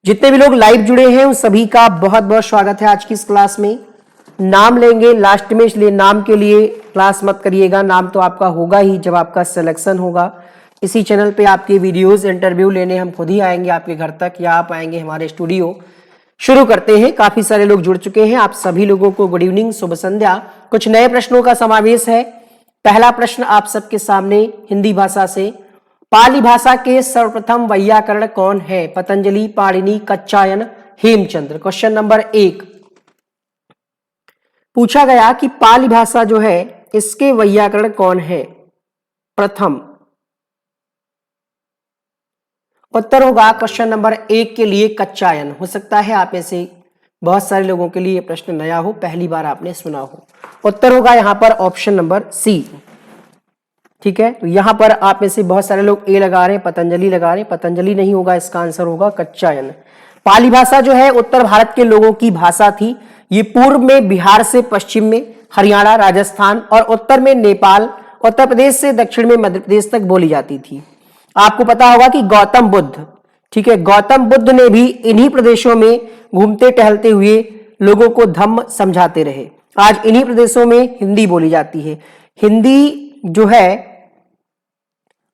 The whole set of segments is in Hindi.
जितने भी लोग लाइव जुड़े हैं उन सभी का बहुत बहुत स्वागत है आज की इस क्लास में। नाम लेंगे लास्ट में, इसलिए नाम के लिए क्लास मत करिएगा। नाम तो आपका होगा ही जब आपका सिलेक्शन होगा। इसी चैनल पे आपके वीडियोस इंटरव्यू लेने हम खुद ही आएंगे आपके घर तक, या आप आएंगे हमारे स्टूडियो। शुरू करते हैं। काफी सारे लोग जुड़ चुके हैं। आप सभी लोगों को गुड इवनिंग, शुभ संध्या। कुछ नए प्रश्नों का समावेश है। पहला प्रश्न आप सबके सामने हिंदी भाषा से। पाली भाषा के सर्वप्रथम वैयाकरण कौन है? पतंजलि, पाणिनि, कच्चायन, हेमचंद्र। क्वेश्चन नंबर 1 पूछा गया कि पाली भाषा जो है इसके वैयाकरण कौन है? प्रथम उत्तर होगा क्वेश्चन नंबर 1 के लिए कच्चायन। हो सकता है आप में से बहुत सारे लोगों के लिए यह प्रश्न नया हो, पहली बार आपने सुना हो। उत्तर होगा यहां पर ऑप्शन नंबर सी। ठीक है, तो यहां पर आप में से बहुत सारे लोग ए लगा रहे हैं, पतंजलि लगा रहे हैं। पतंजलि नहीं होगा, इसका आंसर होगा कच्चायन। पाली भाषा जो है उत्तर भारत के लोगों की भाषा थी। ये पूर्व में बिहार से पश्चिम में हरियाणा, राजस्थान और उत्तर में नेपाल, उत्तर प्रदेश से दक्षिण में मध्य प्रदेश तक बोली जाती थी। आपको पता होगा कि गौतम बुद्ध, ठीक है, गौतम बुद्ध ने भी इन्हीं प्रदेशों में घूमते टहलते हुए लोगों को धम्म समझाते रहे। आज इन्हीं प्रदेशों में हिंदी बोली जाती है। हिंदी जो है,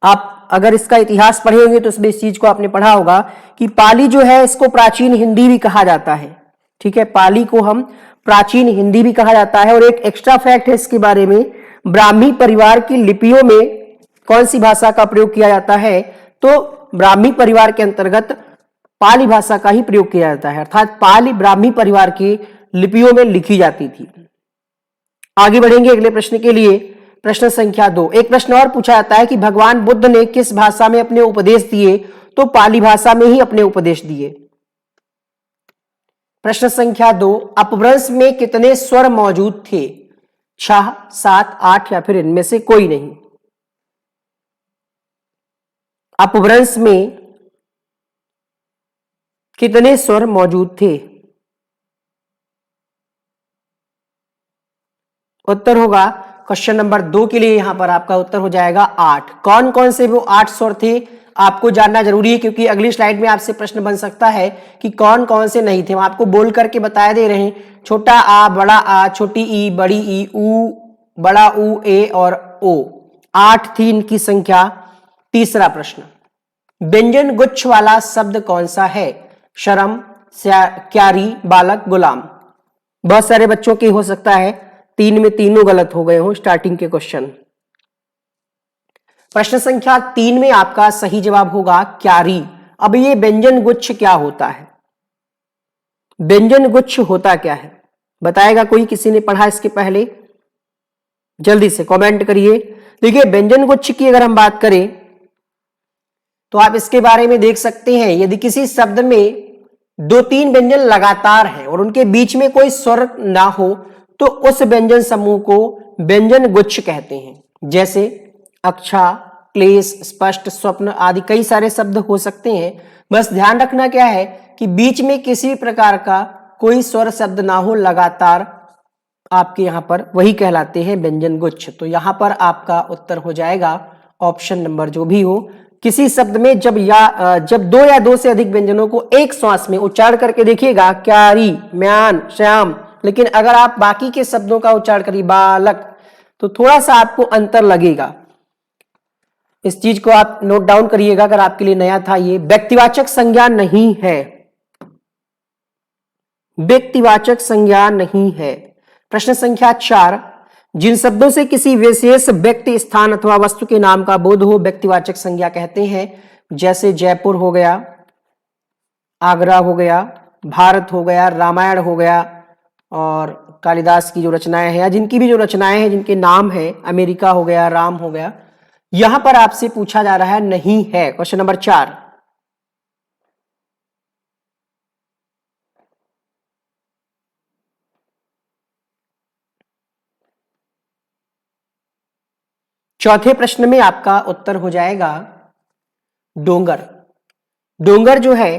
आप अगर इसका इतिहास पढ़े होंगे तो इसमें इस चीज को आपने पढ़ा होगा कि पाली जो है इसको प्राचीन हिंदी भी कहा जाता है। ठीक है, पाली को हम प्राचीन हिंदी भी कहा जाता है। और एक एक्स्ट्रा फैक्ट है इसके बारे में, ब्राह्मी परिवार की लिपियों में कौन सी भाषा का प्रयोग किया जाता है? तो ब्राह्मी परिवार के अंतर्गत पाली भाषा का ही प्रयोग किया जाता है, अर्थात पाली ब्राह्मी परिवार की लिपियों में लिखी जाती थी। आगे बढ़ेंगे अगले प्रश्न के लिए। प्रश्न संख्या 2। एक प्रश्न और पूछा जाता है कि भगवान बुद्ध ने किस भाषा में अपने उपदेश दिए? तो पाली भाषा में ही अपने उपदेश दिए। प्रश्न संख्या 2। अपभ्रंश में कितने स्वर मौजूद थे? 6, 7, 8 या फिर इनमें से कोई नहीं। अपभ्रंश में कितने स्वर मौजूद थे? उत्तर होगा क्वेश्चन नंबर 2 के लिए यहां पर आपका उत्तर हो जाएगा 8। कौन कौन से वो 8 स्वर थे आपको जानना जरूरी है, क्योंकि अगली स्लाइड में आपसे प्रश्न बन सकता है कि कौन कौन से नहीं थे। हम आपको बोल करके बताया दे रहे हैं। छोटा आ, बड़ा आ, छोटी ई, बड़ी ई, ऊ, बड़ा ऊ, ए और ओ। 8 थी इनकी संख्या। तीसरा प्रश्न, व्यंजन गुच्छ वाला शब्द कौन सा है? शर्म, क्यारी, बालक, गुलाम। बहुत सारे बच्चों के हो सकता है 3 में तीनों गलत हो गए हो स्टार्टिंग के क्वेश्चन। प्रश्न संख्या 3 में आपका सही जवाब होगा क्यारी। अब ये व्यंजन गुच्छ क्या होता है? व्यंजन गुच्छ होता क्या है बताएगा कोई? किसी ने पढ़ा इसके पहले? जल्दी से कमेंट करिए। देखिए, व्यंजन गुच्छ की अगर हम बात करें तो आप इसके बारे में देख सकते हैं। यदि किसी शब्द में 2-3 व्यंजन लगातार हैं और उनके बीच में कोई स्वर ना हो तो उस व्यंजन समूह को व्यंजन गुच्छ कहते हैं। जैसे अक्षा, क्लेश, स्पष्ट, स्वप्न आदि कई सारे शब्द हो सकते हैं। बस ध्यान रखना क्या है कि बीच में किसी भी प्रकार का कोई स्वर शब्द ना हो लगातार, आपके यहां पर वही कहलाते हैं व्यंजन गुच्छ। तो यहां पर आपका उत्तर हो जाएगा ऑप्शन नंबर जो भी हो। किसी शब्द में जब 2 या 2 से अधिक व्यंजनों को एक श्वास में उच्चारण करके देखिएगा, क्यारी, म्यान, श्याम, लेकिन अगर आप बाकी के शब्दों का उच्चारण करिए, बालक, तो थोड़ा सा आपको अंतर लगेगा। इस चीज को आप नोट डाउन करिएगा अगर आपके लिए नया था। ये व्यक्तिवाचक संज्ञा नहीं है, व्यक्तिवाचक संज्ञा नहीं है। प्रश्न संख्या 4। जिन शब्दों से किसी विशेष व्यक्ति, स्थान अथवा वस्तु के नाम का बोध हो व्यक्तिवाचक संज्ञा कहते हैं। जैसे जयपुर हो गया, आगरा हो गया, भारत हो गया, रामायण हो गया, और कालिदास की जो रचनाएं हैं या जिनकी भी जो रचनाएं हैं जिनके नाम है, अमेरिका हो गया, राम हो गया। यहां पर आपसे पूछा जा रहा है नहीं है। Question number 4। चौथे प्रश्न में आपका उत्तर हो जाएगा डोंगर। डोंगर जो है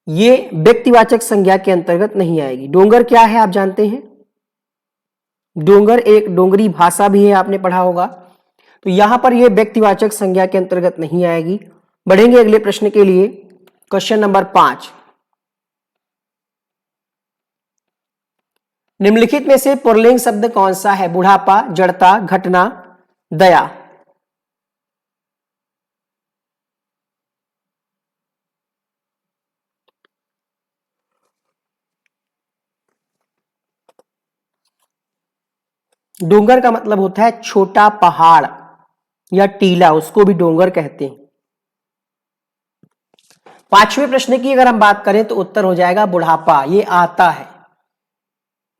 ये व्यक्तिवाचक संज्ञा के अंतर्गत नहीं आएगी। डोंगर क्या है आप जानते हैं? डोंगर एक डोंगरी भाषा भी है, आपने पढ़ा होगा। तो यहां पर यह व्यक्तिवाचक संज्ञा के अंतर्गत नहीं आएगी। बढ़ेंगे अगले प्रश्न के लिए। Question number 5। निम्नलिखित में से पुल्लिंग शब्द कौन सा है? बुढ़ापा, जड़ता, घटना, दया। डोंगर का मतलब होता है छोटा पहाड़ या टीला, उसको भी डोंगर कहते हैं। पांचवें प्रश्न की अगर हम बात करें तो उत्तर हो जाएगा बुढ़ापा। ये आता है,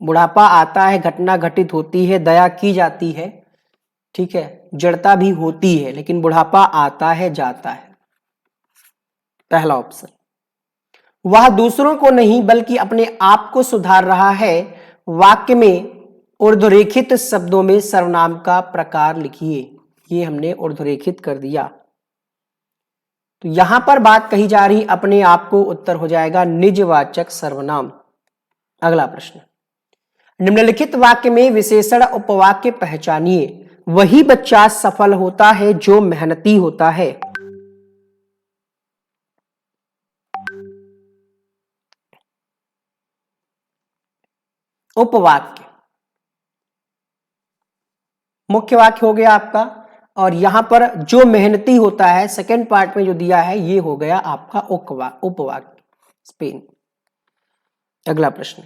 बुढ़ापा आता है, घटना घटित होती है, दया की जाती है, ठीक है, जड़ता भी होती है, लेकिन बुढ़ापा आता है, जाता है। पहला ऑप्शन। वह दूसरों को नहीं बल्कि अपने आप को सुधार रहा है। वाक्य में ऊर्ध्वरेखित शब्दों में सर्वनाम का प्रकार लिखिए। ये हमने ऊर्ध्वरेखित कर दिया। तो यहां पर बात कही जा रही अपने आप को, उत्तर हो जाएगा निजवाचक सर्वनाम। अगला प्रश्न, निम्नलिखित वाक्य में विशेषण उपवाक्य पहचानिए। वही बच्चा सफल होता है जो मेहनती होता है। उपवाक्य मुख्य वाक्य हो गया आपका, और यहां पर जो मेहनती होता है सेकंड पार्ट में जो दिया है ये हो गया आपका उपवाक्य स्पेन। अगला प्रश्न,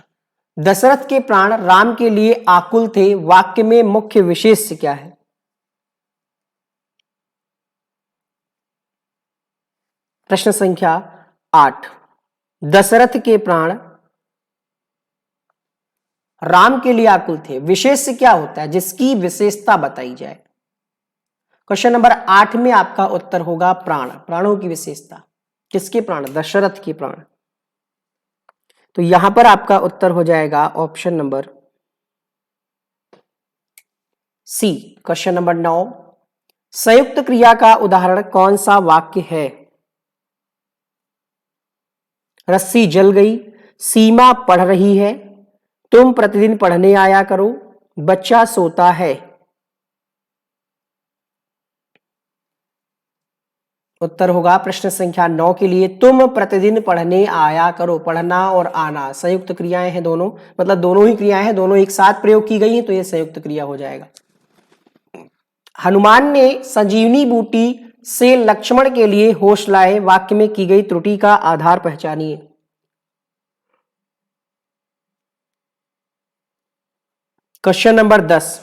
दशरथ के प्राण राम के लिए आकुल थे। वाक्य में मुख्य विशेष्य क्या है? प्रश्न संख्या 8, दशरथ के प्राण राम के लिए आकुल थे। विशेष्य क्या होता है? जिसकी विशेषता बताई जाए। क्वेश्चन नंबर 8 में आपका उत्तर होगा प्राण, प्राणों की विशेषता। किसके प्राण? दशरथ के प्राण। तो यहां पर आपका उत्तर हो जाएगा option number C. Question number 9, संयुक्त क्रिया का उदाहरण कौन सा वाक्य है? रस्सी जल गई, सीमा पढ़ रही है, तुम प्रतिदिन पढ़ने आया करो, बच्चा सोता है। उत्तर होगा प्रश्न संख्या 9 के लिए तुम प्रतिदिन पढ़ने आया करो। पढ़ना और आना संयुक्त क्रियाएं हैं दोनों, मतलब दोनों ही क्रियाएं हैं, दोनों एक साथ प्रयोग की गई हैं, तो यह संयुक्त क्रिया हो जाएगा। हनुमान ने संजीवनी बूटी से लक्ष्मण के लिए होश लाए। वाक्य में की गई त्रुटि का आधार पहचानिए। क्वेश्चन नंबर 10,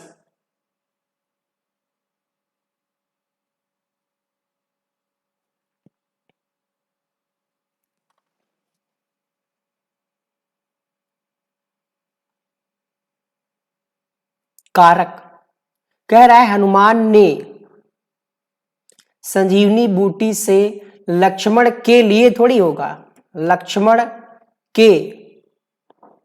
कारक कह रहा है हनुमान ने संजीवनी बूटी से लक्ष्मण के लिए, थोड़ी होगा लक्ष्मण के,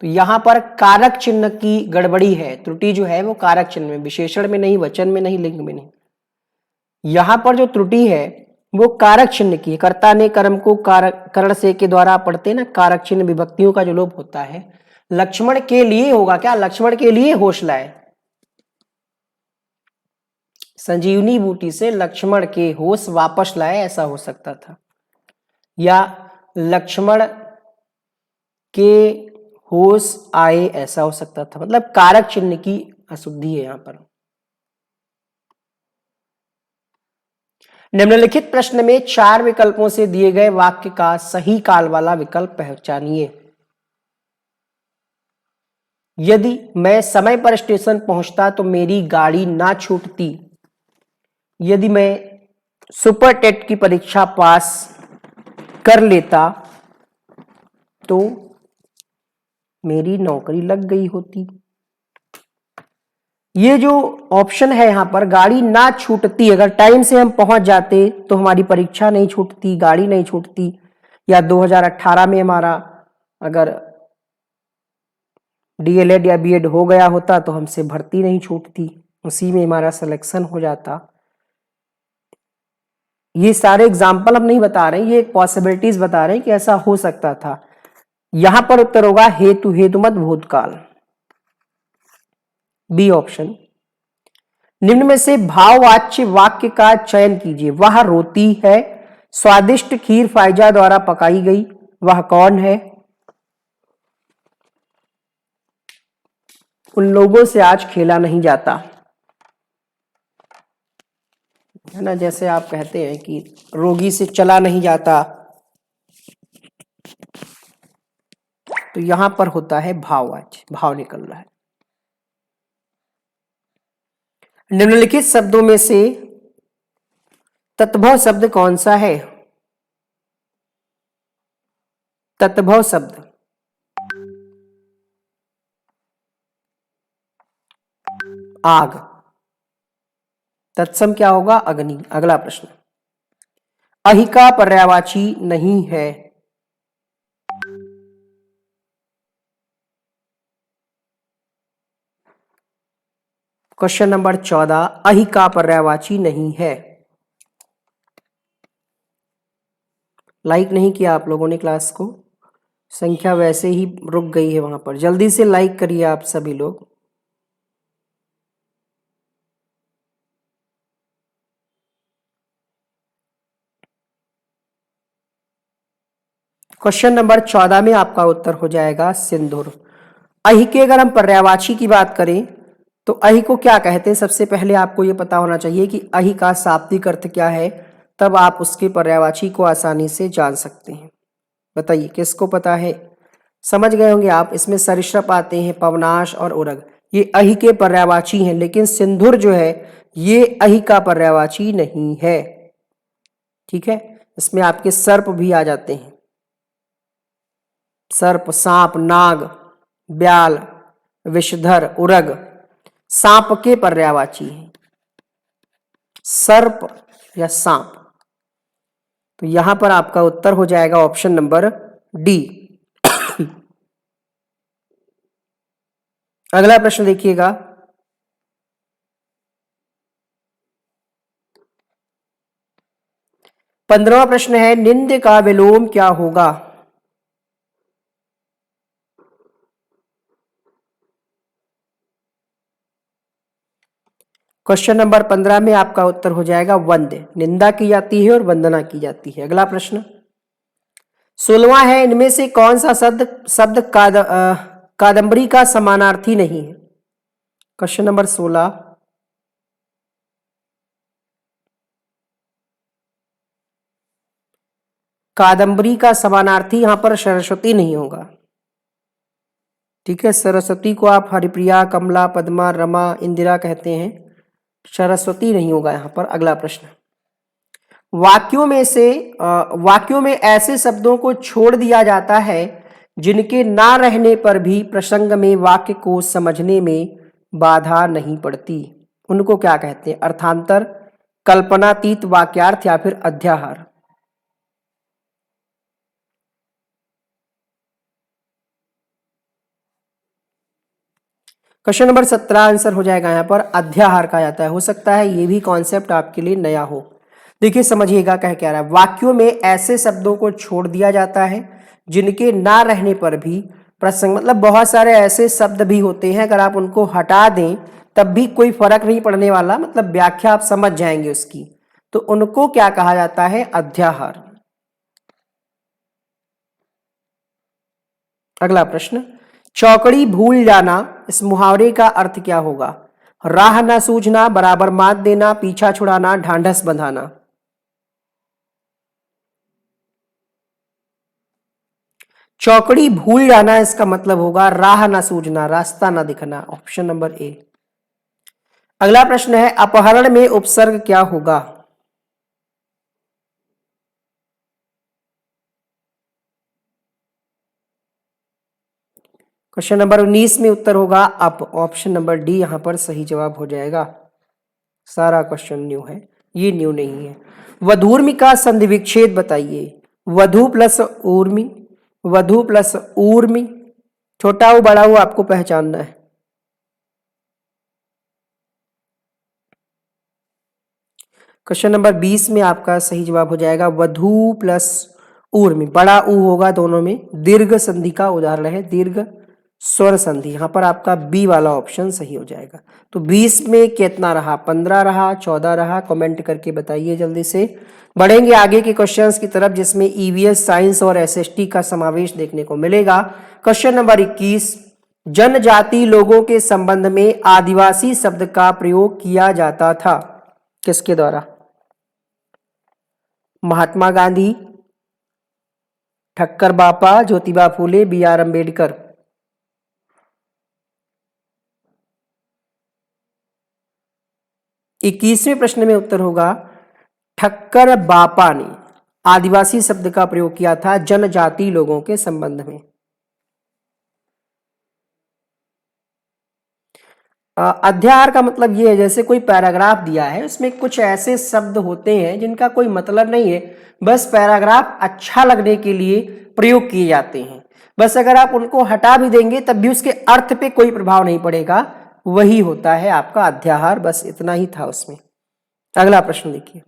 तो यहां पर कारक चिन्ह की गड़बड़ी है। त्रुटि जो है वो कारक चिन्ह में, विशेषण में नहीं, वचन में नहीं, लिंग में नहीं। यहां पर जो त्रुटि है वो कारक चिन्ह की है। कर्ता ने कर्म को कारक करण से के द्वारा पढ़ते ना, कारक चिन्ह विभक्तियों का जो लोप होता है। लक्ष्मण के लिए होगा क्या? लक्ष्मण के लिए होश लाए, संजीवनी बूटी से लक्ष्मण के होश वापस लाए, ऐसा हो सकता था, या लक्ष्मण के होश आए, ऐसा हो सकता था। मतलब कारक चिन्ह की अशुद्धि है यहां पर। निम्नलिखित प्रश्न में 4 विकल्पों से दिए गए वाक्य का सही काल वाला विकल्प पहचानिए। यदि मैं समय पर स्टेशन पहुंचता तो मेरी गाड़ी ना छूटती। यदि मैं सुपर टेट की परीक्षा पास कर लेता तो मेरी नौकरी लग गई होती। ये जो ऑप्शन है यहां पर, गाड़ी ना छूटती, अगर टाइम से हम पहुंच जाते तो हमारी परीक्षा नहीं छूटती, गाड़ी नहीं छूटती, या 2018 में हमारा अगर डीएलएड या बीएड हो गया होता तो हमसे भर्ती नहीं छूटती, उसी में हमारा सिलेक्शन हो जाता। ये सारे एग्जाम्पल हम नहीं बता रहे हैं, ये एक पॉसिबिलिटीज बता रहे हैं कि ऐसा हो सकता था। यहां पर उत्तर होगा हेतु, हेतुमत भूतकाल, बी ऑप्शन। निम्न में से भाववाच्य वाक्य का चयन कीजिए। वह रोती है, स्वादिष्ट खीर फाइजा द्वारा पकाई गई, वह कौन है? उन लोगों से आज खेला नहीं जाता, है ना। जैसे आप कहते हैं कि रोगी से चला नहीं जाता, तो यहां पर होता है भाव, आज भाव निकल रहा है। निम्नलिखित शब्दों में से तत्भव शब्द कौन सा है? तत्भव शब्द, आग। तत्सम क्या होगा? अग्नि। अगला प्रश्न, अहिका पर्यायवाची नहीं है। क्वेश्चन नंबर 14, अहिका पर्यायवाची नहीं है। लाइक नहीं किया आप लोगों ने क्लास को, संख्या वैसे ही रुक गई है वहां पर। जल्दी से लाइक करिए आप सभी लोग। क्वेश्चन नंबर 14 में आपका उत्तर हो जाएगा सिंदूर। अहि के अगर हम पर्यायवाची की बात करें तो अहि को क्या कहते हैं? सबसे पहले आपको यह पता होना चाहिए कि अहि का शाब्दिक अर्थ क्या है, तब आप उसके पर्यायवाची को आसानी से जान सकते हैं। बताइए किसको पता है? समझ गए होंगे आप। इसमें सरिसृप आते हैं, पवनाश और उरग, ये अहि के पर्यायवाची हैं, लेकिन सिंधुर जो है ये अहि का पर्यायवाची नहीं है। ठीक है, इसमें आपके सर्प भी आ जाते हैं, सर्प, सांप, नाग, ब्याल, विषधर, उरग सांप के पर्यायवाची है, सर्प या सांप। तो यहां पर आपका उत्तर हो जाएगा ऑप्शन नंबर डी। अगला प्रश्न देखिएगा, 15वां प्रश्न है, निंद का विलोम क्या होगा? क्वेश्चन नंबर 15 में आपका उत्तर हो जाएगा वंद्य। निंदा की जाती है और वंदना की जाती है। अगला प्रश्न 16वां है, इनमें से कौन सा शब्द कादंबरी का समानार्थी नहीं है? क्वेश्चन नंबर 16, कादंबरी का समानार्थी यहां पर सरस्वती नहीं होगा। ठीक है, सरस्वती को आप हरिप्रिया, कमला, पद्मा, रमा, इंदिरा कहते हैं, सरस्वती नहीं होगा यहां पर। अगला प्रश्न, वाक्यों में ऐसे शब्दों को छोड़ दिया जाता है जिनके ना रहने पर भी प्रसंग में वाक्य को समझने में बाधा नहीं पड़ती। उनको क्या कहते हैं? अर्थांतर, कल्पनातीत वाक्यार्थ या फिर अध्याहार। क्वेश्चन नंबर 17 आंसर हो जाएगा यहां पर अध्याहार कहा जाता है। हो सकता है ये भी कॉन्सेप्ट आपके लिए नया हो। देखिए समझिएगा कह क्या रहा है, वाक्यों में ऐसे शब्दों को छोड़ दिया जाता है जिनके ना रहने पर भी प्रसंग, मतलब बहुत सारे ऐसे शब्द भी होते हैं, अगर आप उनको हटा दें तब भी कोई फर्क नहीं पड़ने वाला, मतलब व्याख्या आप समझ जाएंगे उसकी, तो उनको क्या कहा जाता है? अध्याहार। अगला प्रश्न, चौकड़ी भूल जाना, इस मुहावरे का अर्थ क्या होगा? राह ना सूझना, बराबर मात देना, पीछा छुड़ाना, ढांढस बंधाना। चौकड़ी भूल जाना इसका मतलब होगा राह ना सूझना, रास्ता ना दिखना। Option number A. अगला प्रश्न है, अपहरण में उपसर्ग क्या होगा? क्वेश्चन नंबर 19 में उत्तर होगा अप। ऑप्शन नंबर डी यहां पर सही जवाब हो जाएगा। सारा क्वेश्चन न्यू है, ये न्यू नहीं है। वधूर्मि का संधि विच्छेद बताइए। वधु प्लस ऊर्मि, वधु प्लस ऊर्मि, छोटा हो बड़ा हो आपको पहचानना है। क्वेश्चन नंबर 20 में आपका सही जवाब हो जाएगा वधु प्लस ऊर्मि, बड़ा ऊ होगा दोनों में। दीर्घ संधि का उदाहरण है दीर्घ स्वर संधि, यहां पर आपका बी वाला ऑप्शन सही हो जाएगा। तो 20 में कितना रहा? 15 रहा, 14 रहा? कमेंट करके बताइए जल्दी से। बढ़ेंगे आगे के क्वेश्चंस की तरफ जिसमें ईवीएस, साइंस और एसएसटी का समावेश देखने को मिलेगा। क्वेश्चन नंबर 21, जनजाति लोगों के संबंध में आदिवासी शब्द का प्रयोग किया जाता था? किसके द्वारा? महात्मा गांधी, ठक्कर बापा, ज्योतिबा फूले, बी आर अम्बेडकर? 21वें प्रश्न में उत्तर होगा ठक्कर बापा ने आदिवासी शब्द का प्रयोग किया था जनजाति लोगों के संबंध में। अध्याहार का मतलब ये है जैसे कोई पैराग्राफ दिया है उसमें कुछ ऐसे शब्द होते हैं जिनका कोई मतलब नहीं है, बस पैराग्राफ अच्छा लगने के लिए प्रयोग किए जाते हैं। बस अगर आप उनको हटा भी देंगे तब भी उसके अर्थ पे कोई प्रभाव नहीं पड़ेगा, वही होता है आपका अध्याहार। बस इतना ही था उसमें। अगला प्रश्न देखिए,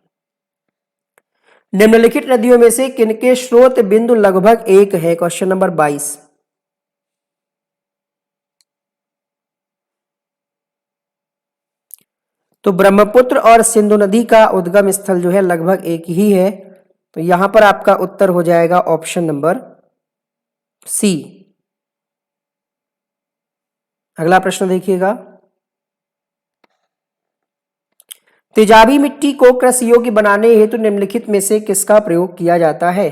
निम्नलिखित नदियों में से किनके स्रोत बिंदु लगभग एक है? Question number 22। तो ब्रह्मपुत्र और सिंधु नदी का उद्गम स्थल जो है लगभग एक ही है, तो यहां पर आपका उत्तर हो जाएगा ऑप्शन नंबर सी। अगला प्रश्न देखिएगा, तेजाबी मिट्टी को कृषि योग्य बनाने हेतु निम्नलिखित में से किसका प्रयोग किया जाता है?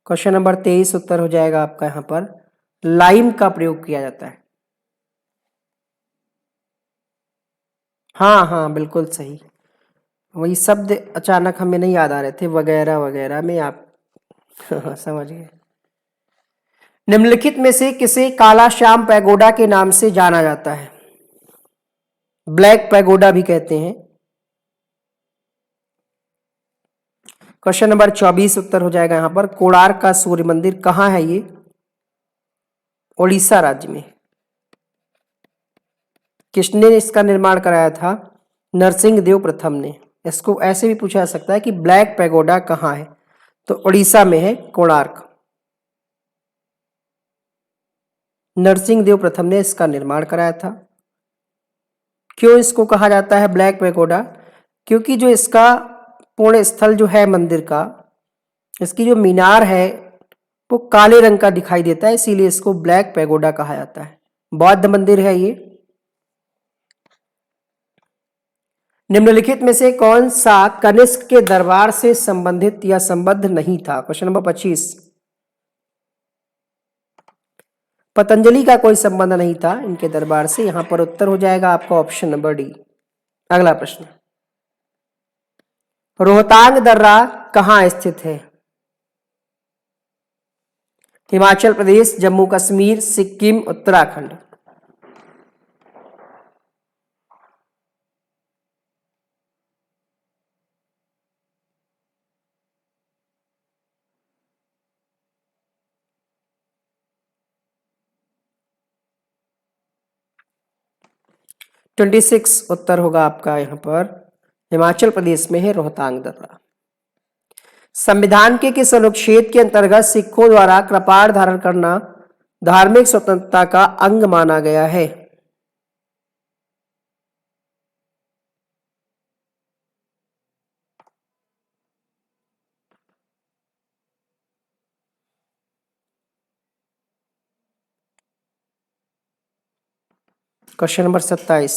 क्वेश्चन नंबर 23 उत्तर हो जाएगा आपका यहां पर लाइम का प्रयोग किया जाता है। हाँ हाँ बिल्कुल सही, वही शब्द अचानक हमें नहीं याद आ रहे थे, वगैरह वगैरह में आप समझ गए। निम्नलिखित में से किसे काला श्याम पैगोडा के नाम से जाना जाता है? ब्लैक पैगोडा भी कहते हैं। क्वेश्चन नंबर 24 उत्तर हो जाएगा यहां पर कोणार्क का सूर्य मंदिर कहां है? ये उड़ीसा राज्य में। किसने इसका निर्माण कराया था? नरसिंह देव प्रथम ने। इसको ऐसे भी पूछा जा सकता है कि ब्लैक पैगोडा कहां है, तो उड़ीसा में है कोणार्क। नरसिंह देव प्रथम ने इसका निर्माण कराया था। क्यों इसको कहा जाता है ब्लैक पैगोडा? क्योंकि जो इसका पूर्ण स्थल जो है मंदिर का, इसकी जो मीनार है वो काले रंग का दिखाई देता है, इसीलिए इसको ब्लैक पैगोडा कहा जाता है। बौद्ध मंदिर है ये। निम्नलिखित में से कौन सा कनिष्क के दरबार से संबंधित या संबद्ध नहीं था? Question number 25। पतंजलि का कोई संबंध नहीं था इनके दरबार से, यहां पर उत्तर हो जाएगा आपका ऑप्शन नंबर डी। अगला प्रश्न, रोहतांग दर्रा कहां स्थित है? हिमाचल प्रदेश, जम्मू कश्मीर, सिक्किम, उत्तराखंड? ट्वेंटी सिक्स उत्तर होगा आपका यहां पर हिमाचल प्रदेश में है रोहतांग दर्रा। संविधान के किस अनुच्छेद के अंतर्गत सिखों द्वारा कृपाण धारण करना धार्मिक स्वतंत्रता का अंग माना गया है? Question number 27।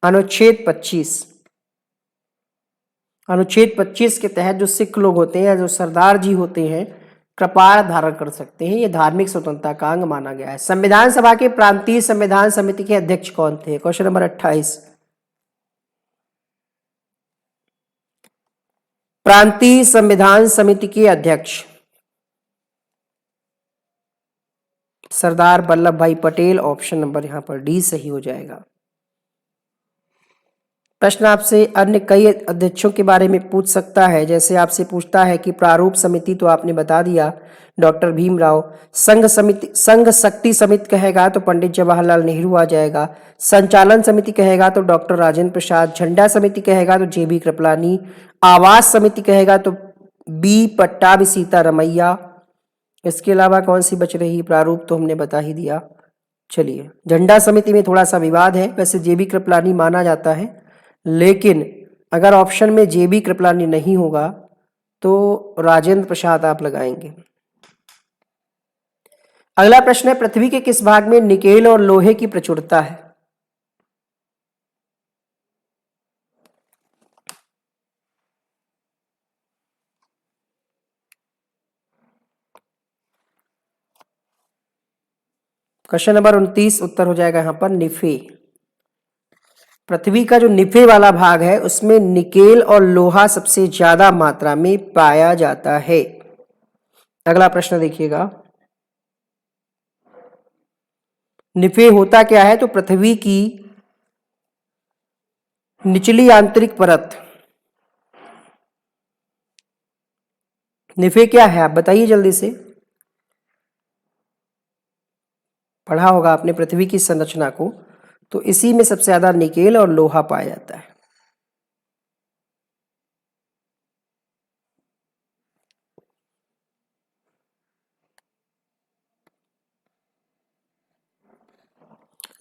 अनुच्छेद 25। अनुच्छेद 25 के तहत जो सिख लोग होते हैं, जो सरदार जी होते हैं, कृपाण धारण कर सकते हैं, ये धार्मिक स्वतंत्रता का अंग माना गया है। संविधान सभा के प्रांतीय संविधान समिति के अध्यक्ष कौन थे? Question number 28। प्रांतीय संविधान समिति के अध्यक्ष सरदार वल्लभ भाई पटेल। ऑप्शन नंबर यहां पर डी सही हो जाएगा। प्रश्न आपसे अन्य कई अध्यक्षों के बारे में पूछ सकता है, जैसे आपसे पूछता है कि प्रारूप समिति तो आपने बता दिया डॉक्टर भीमराव, संघ शक्ति समिति कहेगा तो पंडित जवाहरलाल नेहरू आ जाएगा, संचालन समिति कहेगा तो डॉक्टर राजेंद्र प्रसाद, झंडा समिति कहेगा तो जेबी कृपलानी, आवास समिति कहेगा तो बी पट्टाभी सीतारमैया। इसके अलावा कौन सी बच रही? प्रारूप तो हमने बता ही दिया। चलिए, झंडा समिति में थोड़ा सा विवाद है, वैसे जेबी कृपलानी माना जाता है, लेकिन अगर ऑप्शन में जेबी कृपलानी नहीं होगा तो राजेंद्र प्रसाद आप लगाएंगे। अगला प्रश्न है, पृथ्वी के किस भाग में निकेल और लोहे की प्रचुरता है? क्वेश्चन नंबर 29 उत्तर हो जाएगा यहां पर निफे। पृथ्वी का जो निफे वाला भाग है उसमें निकेल और लोहा सबसे ज्यादा मात्रा में पाया जाता है। अगला प्रश्न देखिएगा, निफे होता क्या है? तो पृथ्वी की निचली आंतरिक परत। निफे क्या है आप बताइए जल्दी से, पढ़ा होगा आपने पृथ्वी की संरचना को, तो इसी में सबसे ज्यादा निकेल और लोहा पाया जाता है।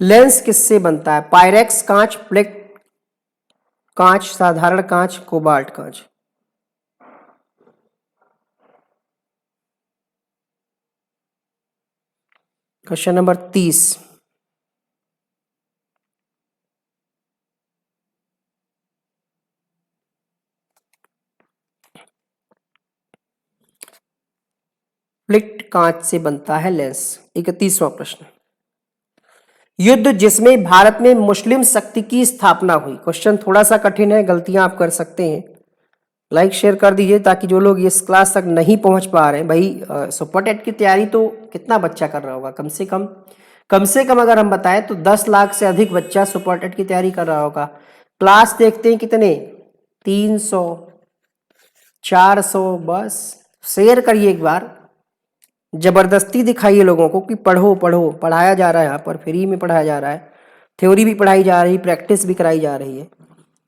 लेंस किससे बनता है? पायरेक्स कांच, प्लेट कांच, साधारण कांच, कोबाल्ट कांच। क्वेश्चन नंबर 30, प्लेट कांच से बनता है लेंस। 31वां प्रश्न, युद्ध जिसमें भारत में मुस्लिम शक्ति की स्थापना हुई। क्वेश्चन थोड़ा सा कठिन है, गलतियां आप कर सकते हैं, लाइक शेयर कर दीजिए ताकि जो लोग इस क्लास तक नहीं पहुंच पा रहे हैं, भाई सुपर टेट की तैयारी तो कितना बच्चा कर रहा होगा? कम से कम अगर हम बताएं तो 10 लाख से अधिक बच्चा सुपर टेट की तैयारी कर रहा होगा। क्लास देखते हैं कितने, 300, 400, बस शेयर करिए एक बार, जबरदस्ती दिखाइए लोगों को कि पढ़ो पढ़ो, पढ़ाया जा रहा है, यहाँ पर फ्री में पढ़ाया जा रहा है, थ्योरी भी पढ़ाई जा रही, प्रैक्टिस भी कराई जा रही है।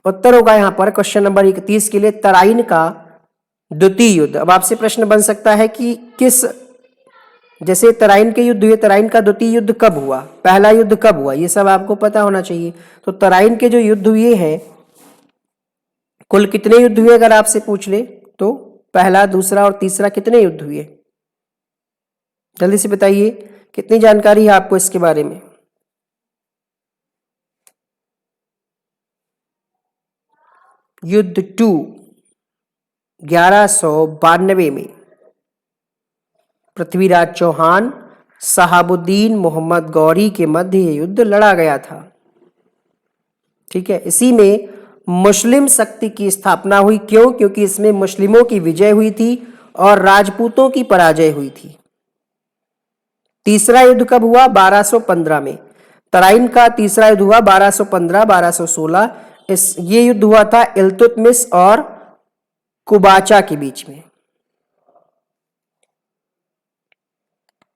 उत्तर होगा यहाँ पर क्वेश्चन नंबर 31 के लिए तराइन का द्वितीय युद्ध। अब आपसे प्रश्न बन सकता है कि किस, जैसे तराइन के युद्ध हुए, तराइन का द्वितीय युद्ध कब हुआ, पहला युद्ध कब हुआ, ये सब आपको पता होना चाहिए। तो तराइन के जो युद्ध हुए हैं, कुल कितने युद्ध हुए अगर आपसे पूछ ले तो पहला, दूसरा और तीसरा कितने युद्ध हुए? जल्दी से बताइए, कितनी जानकारी है आपको इसके बारे में? युद्ध 2 1192 में पृथ्वीराज चौहान, शहाबुद्दीन मोहम्मद गौरी के मध्य ये युद्ध लड़ा गया था। ठीक है, इसी में मुस्लिम शक्ति की स्थापना हुई। क्यों? क्योंकि इसमें मुस्लिमों की विजय हुई थी और राजपूतों की पराजय हुई थी। तीसरा युद्ध कब हुआ? 1215 में। तराइन का तीसरा युद्ध हुआ 1215 1216। ये युद्ध हुआ था इल्तुतमिश और कुबाचा के बीच में।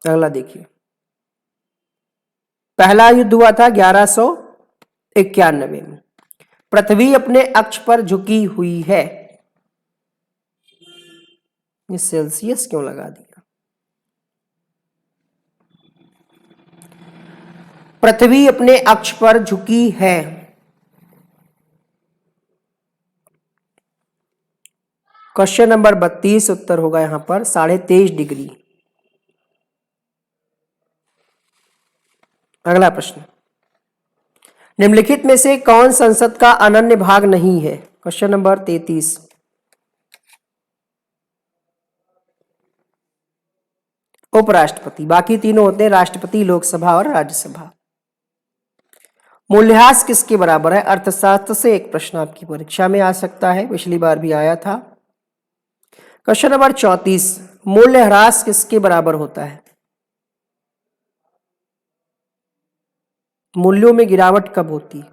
अगला देखिए, पहला युद्ध हुआ था 1191 में। पृथ्वी अपने अक्ष पर झुकी हुई है, ये सेल्सियस क्यों लगा दिया? पृथ्वी अपने अक्ष पर झुकी है, क्वेश्चन नंबर 32 उत्तर होगा यहां पर 23.5 डिग्री। अगला प्रश्न, निम्नलिखित में से कौन संसद का अनन्य भाग नहीं है? Question number 33। उपराष्ट्रपति, बाकी तीनों होते हैं राष्ट्रपति, लोकसभा और राज्यसभा। मूल्यह्रास किसके बराबर है? अर्थशास्त्र से एक प्रश्न आपकी परीक्षा में आ सकता है, पिछली बार भी आया था। क्वेश्चन नंबर 34, मूल्यह्रास किसके बराबर होता है? मूल्यों में गिरावट कब होती है?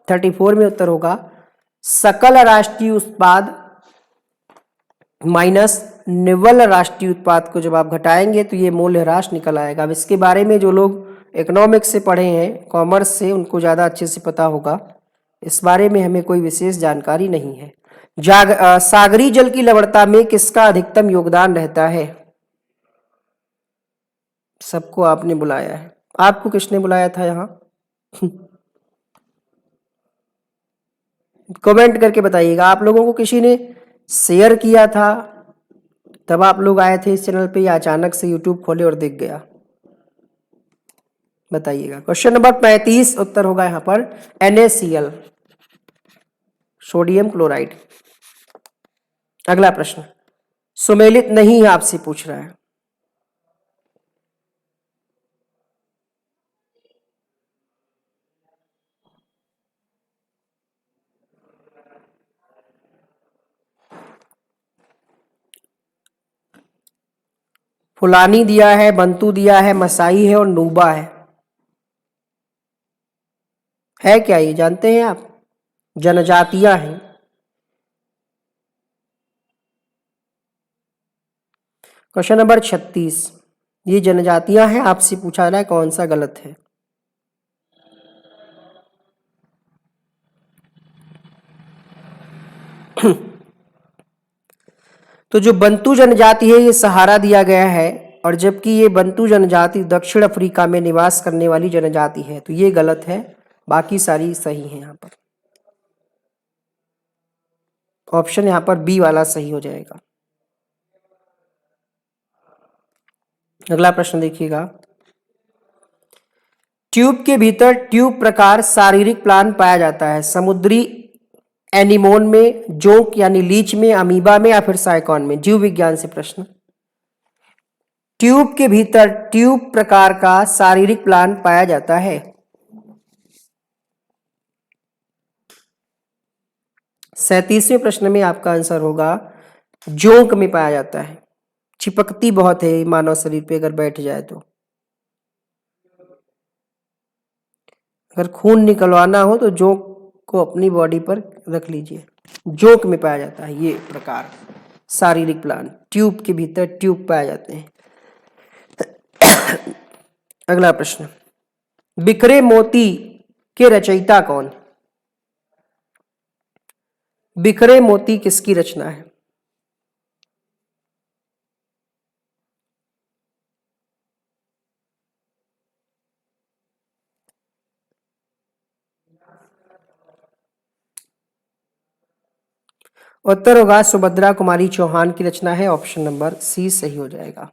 34 में उत्तर होगा सकल राष्ट्रीय उत्पाद माइनस निव्वल राष्ट्रीय उत्पाद को जब आप घटाएंगे तो ये मूल्यह्रास निकल आएगा। अब इसके बारे में जो लोग इकोनॉमिक्स से पढ़े हैं, कॉमर्स से, उनको ज़्यादा अच्छे से पता होगा। इस बारे में हमें कोई विशेष जानकारी नहीं है। सागरी जल की लवणता में किसका अधिकतम योगदान रहता है? सबको आपने बुलाया है। आपको किसने बुलाया था यहाँ? कमेंट करके बताइएगा। आप लोगों को किसी ने शेयर किया था तब आप लोग आए थे इस चैनल पे, या अचानक से यूट्यूब खोले और दिख गया? बताइएगा। क्वेश्चन नंबर 35 उत्तर होगा यहाँ पर NaCl, सोडियम क्लोराइड। अगला प्रश्न सुमेलित नहीं आपसे पूछ रहा है। फुलानी दिया है, बंतु दिया है, मसाई है और नूबा है क्या ये जानते हैं आप? जनजातियां हैं। क्वेश्चन नंबर 36, ये जनजातियां हैं, आपसे पूछा रहा है कौन सा गलत है। तो जो बंतु जनजाति है ये सहारा दिया गया है, और जबकि ये बंतु जनजाति दक्षिण अफ्रीका में निवास करने वाली जनजाति है, तो ये गलत है। बाकी सारी सही है। यहाँ पर ऑप्शन यहाँ पर बी वाला सही हो जाएगा। अगला प्रश्न देखिएगा। ट्यूब के भीतर ट्यूब प्रकार शारीरिक प्लांट पाया जाता है। समुद्री एनीमोन में, जोंक यानी लीच में, अमीबा में, या फिर साइकॉन में? जीव विज्ञान से प्रश्न। ट्यूब के भीतर ट्यूब प्रकार का शारीरिक प्लांट पाया जाता है। 37वें प्रश्न में आपका आंसर होगा जोंक में पाया जाता है। चिपकती बहुत है मानव शरीर पे, अगर बैठ जाए तो। अगर खून निकलवाना हो तो जोंक को अपनी बॉडी पर रख लीजिए। जोंक में पाया जाता है ये प्रकार शारीरिक प्लांट, ट्यूब के भीतर ट्यूब पाए जाते हैं। अगला प्रश्न, बिखरे मोती के रचयिता कौन? बिखरे मोती किसकी रचना है? उत्तर होगा सुभद्रा कुमारी चौहान की रचना है। ऑप्शन नंबर सी सही हो जाएगा।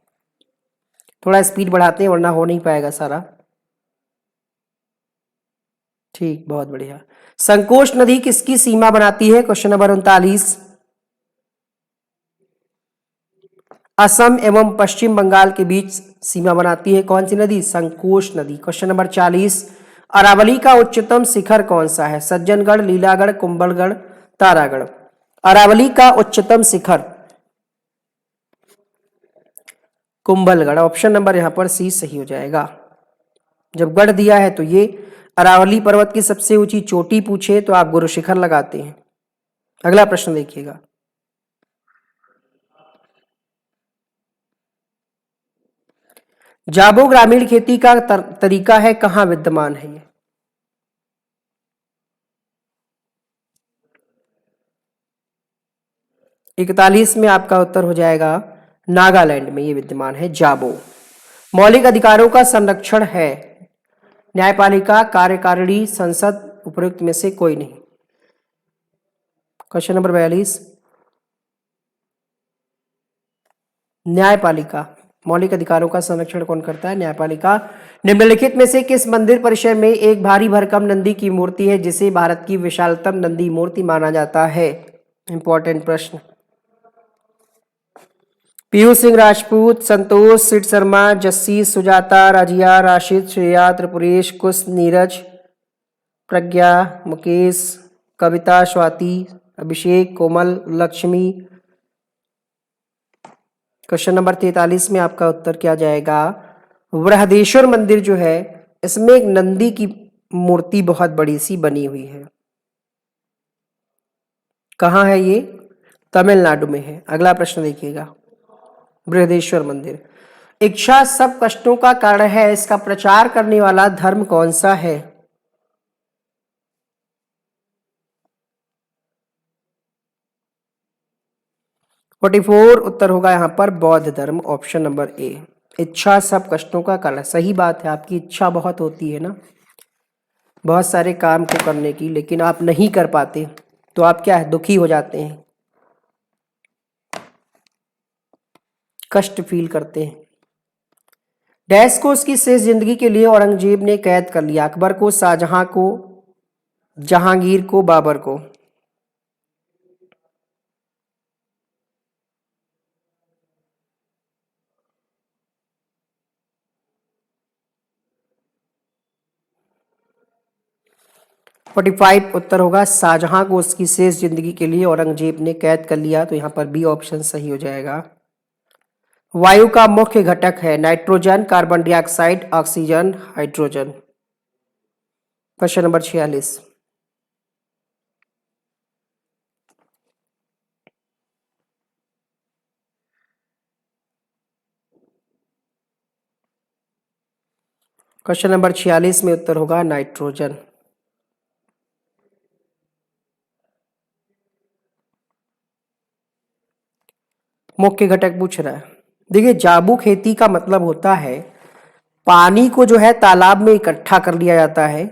थोड़ा स्पीड बढ़ाते हैं वरना हो नहीं पाएगा सारा। ठीक, बहुत बढ़िया। संकोच नदी किसकी सीमा बनाती है? Question number 39। असम एवं पश्चिम बंगाल के बीच सीमा बनाती है कौन सी नदी? संकोच नदी। क्वेश्चन नंबर 40, अरावली का उच्चतम शिखर कौन सा है? सज्जनगढ़, लीलागढ़, कुंभलगढ़, तारागढ़? अरावली का उच्चतम शिखर कुंभलगढ़। ऑप्शन नंबर यहाँ पर सी सही हो जाएगा। जब गढ़ दिया है तो ये अरावली पर्वत की सबसे ऊंची चोटी पूछे तो आप गुरु शिखर लगाते हैं। अगला प्रश्न देखिएगा। जाबो ग्रामीण खेती का तरीका है, कहां विद्यमान है ये? इकतालीस में आपका उत्तर हो जाएगा नागालैंड में ये विद्यमान है जाबो। मौलिक अधिकारों का संरक्षण है न्यायपालिका, कार्यकारिणी, संसद, उपयुक्त में से कोई नहीं। क्वेश्चन नंबर 42, न्यायपालिका, मौलिक अधिकारों का संरक्षण कौन करता है? न्यायपालिका। निम्नलिखित में से किस मंदिर परिसर में एक भारी भरकम नंदी की मूर्ति है जिसे भारत की विशालतम नंदी मूर्ति माना जाता है? इंपॉर्टेंट प्रश्न। पीयूष सिंह राजपूत, संतोष, सिड शर्मा, जस्सी, सुजाता, राजिया, राशिद, श्रेया, त्रिपुरेश, कुश, नीरज, प्रज्ञा, मुकेश, कविता, स्वाति, अभिषेक, कोमल, लक्ष्मी। क्वेश्चन नंबर 43 में आपका उत्तर क्या जाएगा? बृहदेश्वर मंदिर जो है इसमें एक नंदी की मूर्ति बहुत बड़ी सी बनी हुई है। कहाँ है ये? तमिलनाडु में है। अगला प्रश्न देखिएगा, बृहदेश्वर मंदिर। इच्छा सब कष्टों का कारण है, इसका प्रचार करने वाला धर्म कौन सा है? फोर्टी फोर उत्तर होगा यहाँ पर बौद्ध धर्म, ऑप्शन नंबर ए। इच्छा सब कष्टों का कारण। सही बात है, आपकी इच्छा बहुत होती है ना, बहुत सारे काम को करने की, लेकिन आप नहीं कर पाते तो आप क्या है, दुखी हो जाते हैं, कष्ट फील करते हैं। डैश को उसकी शेष जिंदगी के लिए औरंगजेब ने कैद कर लिया? अकबर को, शाहजहां को, जहांगीर को, बाबर को? 45 उत्तर होगा शाहजहां को उसकी शेष जिंदगी के लिए औरंगजेब ने कैद कर लिया, तो यहाँ पर बी ऑप्शन सही हो जाएगा। वायु का मुख्य घटक है nitrogen, carbon dioxide, oxygen, hydrogen. Question number 46। Question number 46 में उत्तर होगा नाइट्रोजन। मुख्य घटक पूछ रहा है। देखिए, जाबू खेती का मतलब होता है पानी को जो है तालाब में इकट्ठा कर लिया जाता है,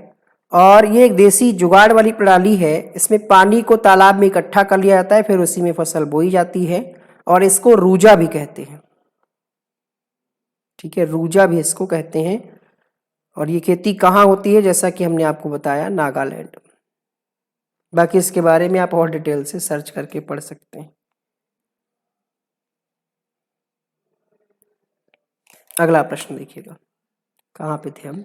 और ये एक देसी जुगाड़ वाली प्रणाली है। इसमें पानी को तालाब में इकट्ठा कर लिया जाता है, फिर उसी में फसल बोई जाती है, और इसको रूजा भी कहते हैं। ठीक है, रूजा भी इसको कहते हैं। और ये खेती कहाँ होती है, जैसा कि हमने आपको बताया, नागालैंड। बाकी इसके बारे में आप और डिटेल से सर्च करके पढ़ सकते हैं। अगला प्रश्न देखिएगा, कहाँ पे थे हम?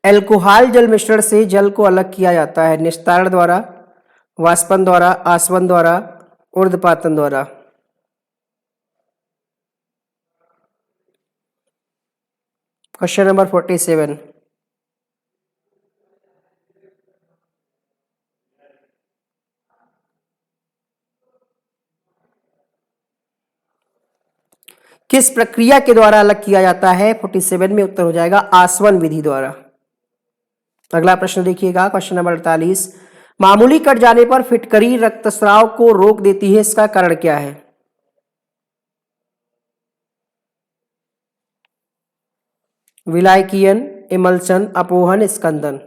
एल्कोहल जल मिश्रण से जल को अलग किया जाता है? निस्तारण द्वारा, वाष्पन द्वारा, आसवन द्वारा, ऊर्ध्वपातन द्वारा? Question number 47। किस प्रक्रिया के द्वारा अलग किया जाता है? 47 में उत्तर हो जाएगा आसवन विधि द्वारा। अगला प्रश्न देखिएगा, क्वेश्चन नंबर 48। मामूली कट जाने पर फिटकरी रक्तस्राव को रोक देती है, इसका कारण क्या है? विलायकीयन, इमल्सन, अपोहन, स्कंदन?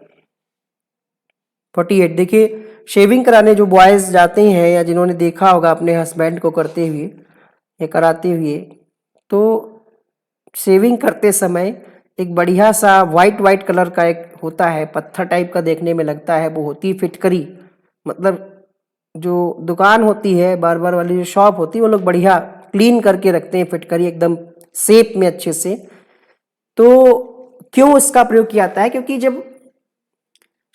48। देखिए, शेविंग कराने जो बॉयज जाते हैं या जिन्होंने देखा होगा अपने हस्बैंड को करते हुए या कराते हुए, तो शेविंग करते समय एक बढ़िया सा वाइट वाइट कलर का एक होता है, पत्थर टाइप का देखने में लगता है, वो होती है फिटकरी। मतलब जो दुकान होती है, बार्बर वाली जो शॉप होती है, वो लोग बढ़िया क्लीन करके रखते हैं फिटकरी, एकदम शेप में अच्छे से। तो क्यों इसका प्रयोग किया जाता है? क्योंकि जब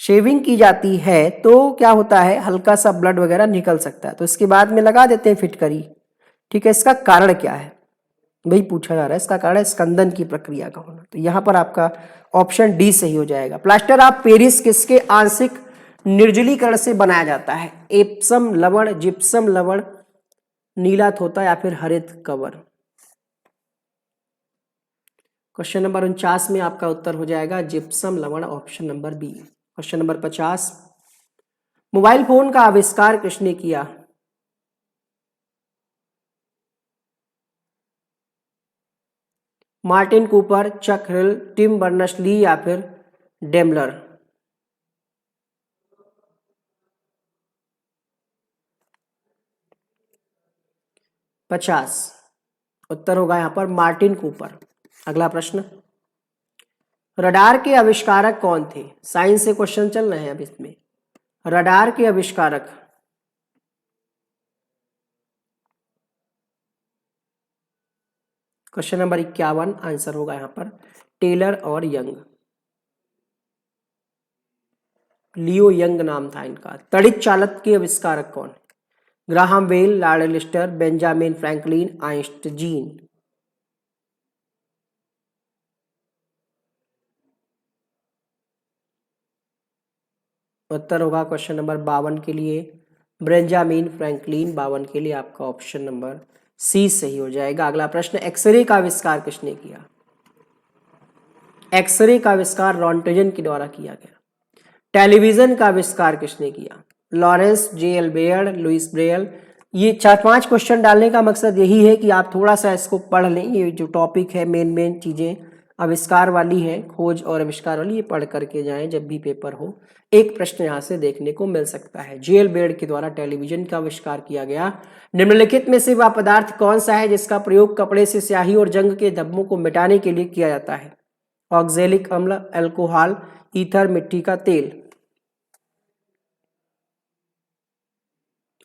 शेविंग की जाती है तो क्या होता है, हल्का सा ब्लड वगैरह निकल सकता है, तो इसके बाद में लगा देते हैं फिटकरी। ठीक है, इसका कारण क्या है वही पूछा जा रहा है। इसका कारण है स्कंदन की प्रक्रिया का होना। तो यहां पर आपका ऑप्शन डी सही हो जाएगा। प्लास्टर ऑफ पेरिस किसके आंशिक निर्जलीकरण से बनाया जाता है? एप्सम लवण, जिप्सम लवण, नीला थोथा या फिर हरित कवर? क्वेश्चन नंबर 49 में आपका उत्तर हो जाएगा जिप्सम लवण, option number B. Question number 50। Mobile phone का आविष्कार किसने किया? Martin Cooper, Chuck Hill, Tim Berners Lee या फिर डेमलर? 50 उत्तर होगा यहाँ पर मार्टिन कूपर। अगला प्रश्न, रडार के आविष्कारक कौन थे? साइंस से क्वेश्चन चल रहे हैं अब इसमें। रडार के आविष्कारक। क्वेश्चन नंबर 51, आंसर होगा यहाँ पर टेलर और यंग। लियो यंग नाम था इनका। तड़ित चालक के आविष्कारक कौन? Graham Bell, Lord Lister, Benjamin Franklin, Einstein? उत्तर होगा क्वेश्चन नंबर 52 के लिए बेंजामिन फ्रैंकलिन। 52 के लिए आपका ऑप्शन नंबर सी सही हो जाएगा। अगला प्रश्न, एक्सरे का आविष्कार किसने किया? एक्सरे का आविष्कार रॉन्टजन के द्वारा किया गया। टेलीविजन का आविष्कार किसने किया? Lawrence J L Baird, Louis Braille. ये 4-5 क्वेश्चन डालने का मकसद यही है कि आप थोड़ा सा इसको पढ़ लें। ये जो टॉपिक है मेन चीजें आविष्कार वाली है, खोज और आविष्कार वाली, ये पढ़ करके जाएं जब भी पेपर हो। एक प्रश्न यहाँ से देखने को मिल सकता है। जे एल बेयर्ड के द्वारा टेलीविजन का आविष्कार किया गया। निम्नलिखित में से वह पदार्थ कौन सा है जिसका प्रयोग कपड़े से स्याही और जंग के धब्बों को मिटाने के लिए किया जाता है? ऑक्जेलिक अम्ल, अल्कोहल, ईथर, मिट्टी का तेल।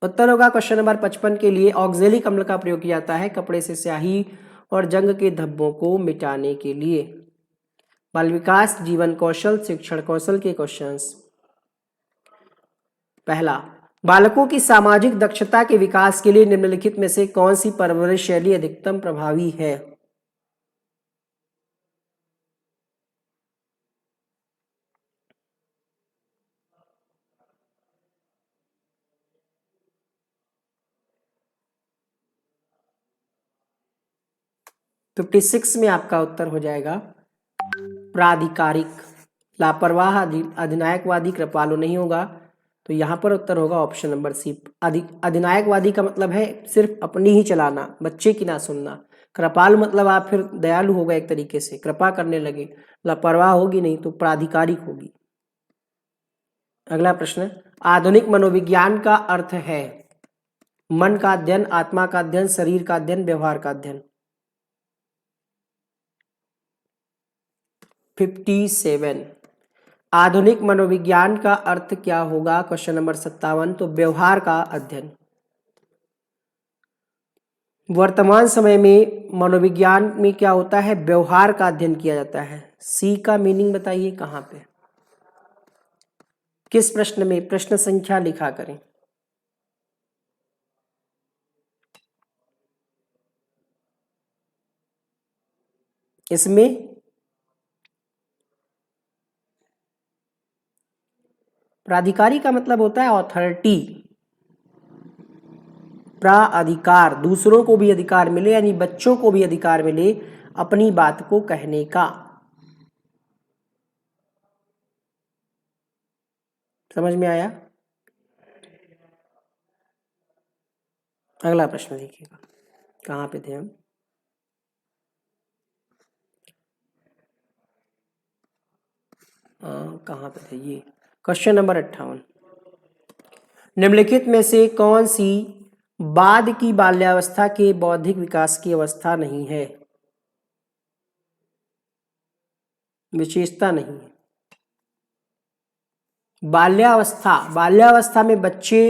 उत्तर होगा क्वेश्चन नंबर 55 के लिए ऑक्जेलिक अम्ल का प्रयोग किया जाता है कपड़े से स्याही और जंग के धब्बों को मिटाने के लिए। बाल विकास जीवन कौशल शिक्षण कौशल के क्वेश्चंस। पहला, बालकों की सामाजिक दक्षता के विकास के लिए निम्नलिखित में से कौन सी परवरिश शैली अधिकतम प्रभावी है? तो 56 में आपका उत्तर हो जाएगा प्राधिकारिक। लापरवाह अधिनायकवादी कृपालु नहीं होगा। तो यहाँ पर उत्तर होगा ऑप्शन नंबर सी। अधिनायकवादी का मतलब है सिर्फ अपनी ही चलाना, बच्चे की ना सुनना। कृपालु मतलब आप फिर दयालु हो गए, एक तरीके से कृपा करने लगे। लापरवाह होगी नहीं तो प्राधिकारिक होगी। अगला प्रश्न, आधुनिक मनोविज्ञान का अर्थ है मन का अध्ययन, आत्मा का अध्ययन, शरीर का अध्ययन, व्यवहार का अध्ययन। 57, आधुनिक मनोविज्ञान का अर्थ क्या होगा? क्वेश्चन नंबर 57, तो व्यवहार का अध्ययन। वर्तमान समय में मनोविज्ञान में क्या होता है? व्यवहार का अध्ययन किया जाता है। सी का मीनिंग बताइए कहाँ पे, किस प्रश्न में? प्रश्न संख्या लिखा करें। इसमें प्राधिकारी का मतलब होता है अथॉरिटी, प्राधिकार, दूसरों को भी अधिकार मिले, यानी बच्चों को भी अधिकार मिले अपनी बात को कहने का। समझ में आया? अगला प्रश्न देखिएगा, कहाँ पे थे हम? कहाँ पे थे ये? क्वेश्चन नंबर 58, निम्नलिखित में से कौन सी बाद की बाल्यावस्था के बौद्धिक विकास की अवस्था नहीं है, विशेषता नहीं है? बाल्यावस्था में बच्चे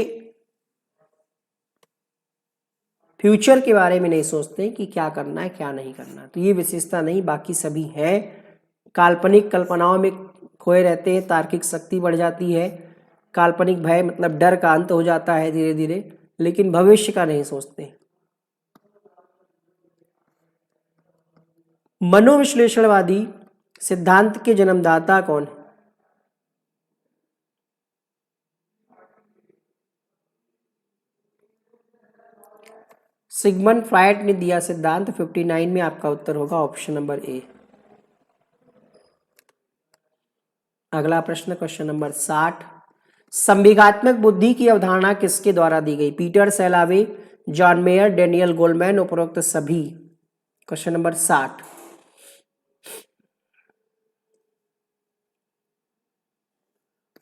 फ्यूचर के बारे में नहीं सोचते कि क्या करना है क्या नहीं करना, तो ये विशेषता नहीं, बाकी सभी है। काल्पनिक कल्पनाओं में खोए रहते हैं, तार्किक शक्ति बढ़ जाती है, काल्पनिक भय मतलब डर का अंत हो जाता है धीरे धीरे, लेकिन भविष्य का नहीं सोचते। मनोविश्लेषणवादी सिद्धांत के जन्मदाता कौन है? सिगमंड फ्रायड ने दिया सिद्धांत। 59 में आपका उत्तर होगा ऑप्शन नंबर ए। अगला प्रश्न क्वेश्चन नंबर 60, संवेगात्मक बुद्धि की अवधारणा किसके द्वारा दी गई? Peter Salovey, John Mayer, Daniel Goleman, उपरोक्त सभी। क्वेश्चन नंबर 60,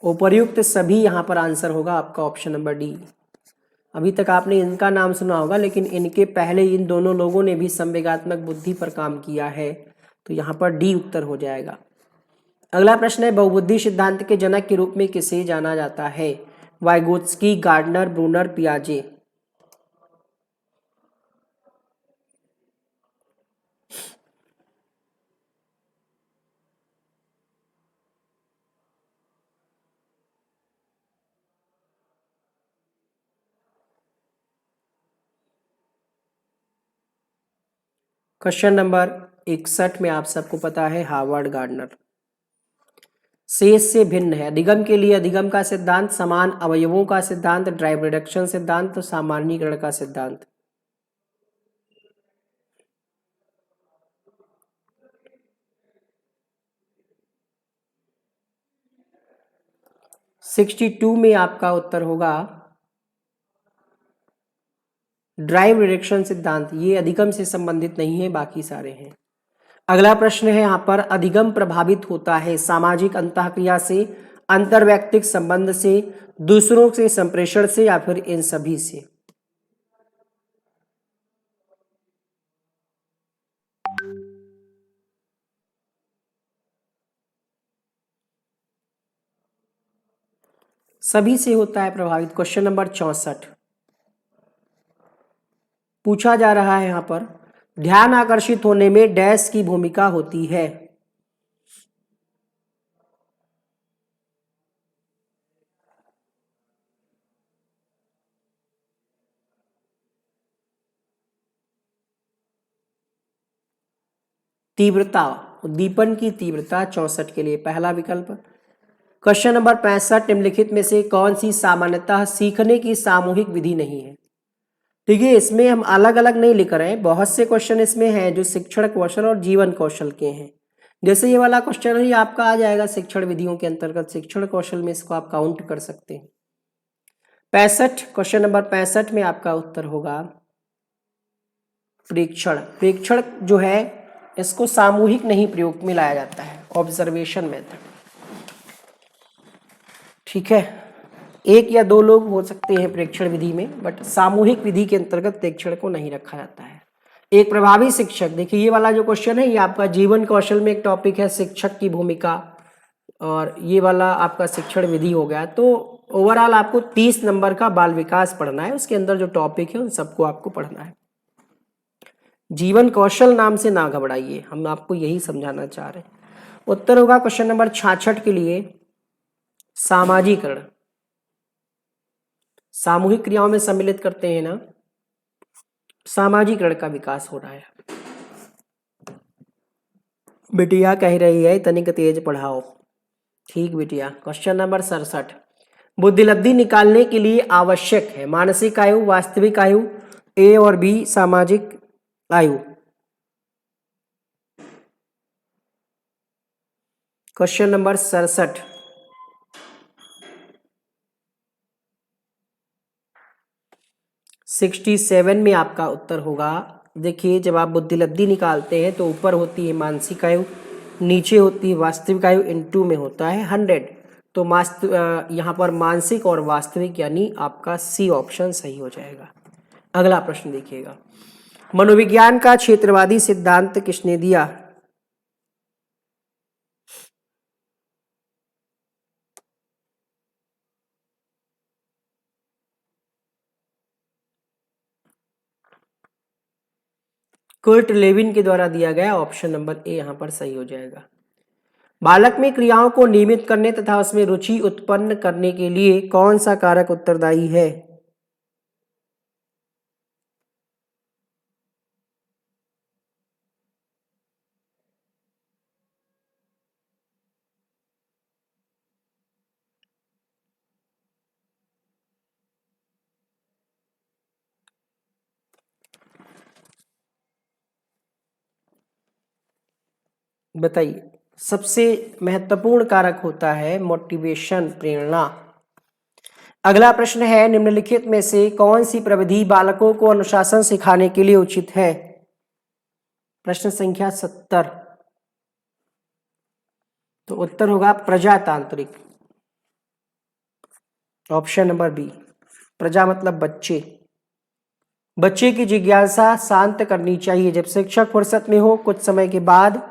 उपर्युक्त सभी यहाँ पर आंसर होगा आपका ऑप्शन नंबर डी। अभी तक आपने इनका नाम सुना होगा, लेकिन इनके पहले इन दोनों लोगों ने भी संवेगात्मक बुद्धि पर काम किया है, तो यहाँ पर डी उत्तर हो जाएगा। अगला प्रश्न है, बहुबुद्धि सिद्धांत के जनक के रूप में किसे जाना जाता है? वाइगोत्स्की, गार्डनर, ब्रूनर, पियाजे। क्वेश्चन नंबर 61 में आप सबको पता है हार्वर्ड गार्डनर। शेष से भिन्न है। अधिगम के लिए अधिगम का सिद्धांत, समान अवयवों का सिद्धांत, ड्राइव रिडक्शन सिद्धांत, सामान्यीकरण का सिद्धांत। सिक्सटी टू में आपका उत्तर होगा ड्राइव रिडक्शन सिद्धांत। ये अधिगम से संबंधित नहीं है, बाकी सारे हैं। अगला प्रश्न है यहाँ पर, अधिगम प्रभावित होता है सामाजिक अंतःक्रिया से, अंतर्वैयक्तिक संबंध से, दूसरों से संप्रेषण से, या फिर इन सभी से। सभी से होता है प्रभावित। क्वेश्चन नंबर 64 पूछा जा रहा है यहाँ पर, ध्यान आकर्षित होने में डैश की भूमिका होती है। तीव्रता, उद्दीपन की तीव्रता 64 के लिए पहला विकल्प। क्वेश्चन नंबर 65, निम्नलिखित में से कौन सी सामान्यतः सीखने की सामूहिक विधि नहीं है। देखिए, इसमें हम अलग अलग नहीं लिख रहे हैं, बहुत से क्वेश्चन इसमें हैं जो शिक्षण कौशल और जीवन कौशल के हैं। जैसे ये वाला क्वेश्चन ही आपका आ जाएगा शिक्षण विधियों के अंतर्गत, शिक्षण कौशल में इसको आप काउंट कर सकते हैं। 65, क्वेश्चन नंबर 65 में आपका उत्तर होगा प्रेक्षण। प्रेक्षण जो है इसको सामूहिक नहीं प्रयोग में लाया जाता है, ऑब्जर्वेशन मेथड। ठीक है, एक या दो लोग हो सकते हैं प्रेक्षण विधि में, बट सामूहिक विधि के अंतर्गत प्रेक्षण को नहीं रखा जाता है। एक प्रभावी शिक्षक, देखिए ये वाला जो क्वेश्चन है ये आपका जीवन कौशल में एक टॉपिक है, शिक्षक की भूमिका, और ये वाला आपका शिक्षण विधि हो गया। तो ओवरऑल आपको 30 नंबर का बाल विकास पढ़ना है, उसके अंदर जो टॉपिक है उन सबको आपको पढ़ना है। जीवन कौशल नाम से ना घबराइए, हम आपको यही समझाना चाह रहे हैं। उत्तर होगा क्वेश्चन नंबर 66 के लिए सामाजिकरण। सामूहिक क्रियाओं में सम्मिलित करते हैं ना, सामाजिकरण का विकास हो रहा है। बिटिया कह रही है तनिक तेज पढ़ाओ। ठीक बिटिया। क्वेश्चन नंबर 67, बुद्धिलब्धि निकालने के लिए आवश्यक है मानसिक आयु, वास्तविक आयु, ए और बी सामाजिक आयु। क्वेश्चन नंबर 67, सिक्सटी 67 में आपका उत्तर होगा, देखिए जब आप बुद्धिलब्धि निकालते हैं तो ऊपर होती है मानसिक आयु, नीचे होती है वास्तविक आयु, इनटू में होता है 100। तो यहाँ पर मानसिक और वास्तविक यानी आपका सी ऑप्शन सही हो जाएगा। अगला प्रश्न देखिएगा, मनोविज्ञान का क्षेत्रवादी सिद्धांत किसने दिया। कर्ट लेविन के द्वारा दिया गया, ऑप्शन नंबर ए यहां पर सही हो जाएगा। बालक में क्रियाओं को नियमित करने तथा उसमें रुचि उत्पन्न करने के लिए कौन सा कारक उत्तरदायी है। बताइए। सबसे महत्वपूर्ण कारक होता है मोटिवेशन, प्रेरणा। अगला प्रश्न है, निम्नलिखित में से कौन सी प्रविधि बालकों को अनुशासन सिखाने के लिए उचित है। प्रश्न संख्या 70। तो उत्तर होगा प्रजातांत्रिक, ऑप्शन नंबर बी। प्रजा मतलब बच्चे। बच्चे की जिज्ञासा शांत करनी चाहिए। जब शिक्षक फुर्सत में हो, कुछ समय के बाद,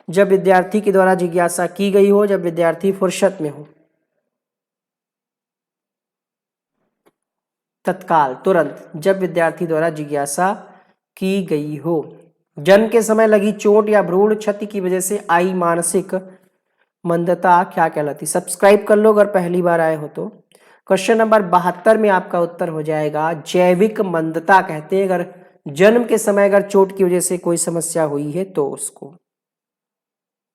जब विद्यार्थी के द्वारा जिज्ञासा की गई हो, जब विद्यार्थी फुर्सत में हो। तत्काल, तुरंत, जब विद्यार्थी द्वारा जिज्ञासा की गई हो। जन्म के समय लगी चोट या भ्रूण क्षति की वजह से आई मानसिक मंदता क्या कहलाती। सब्सक्राइब कर लो अगर पहली बार आए हो तो। क्वेश्चन नंबर 72 में आपका उत्तर हो जाएगा जैविक मंदता कहते हैं अगर जन्म के समय अगर चोट की वजह से कोई समस्या हुई है तो उसको।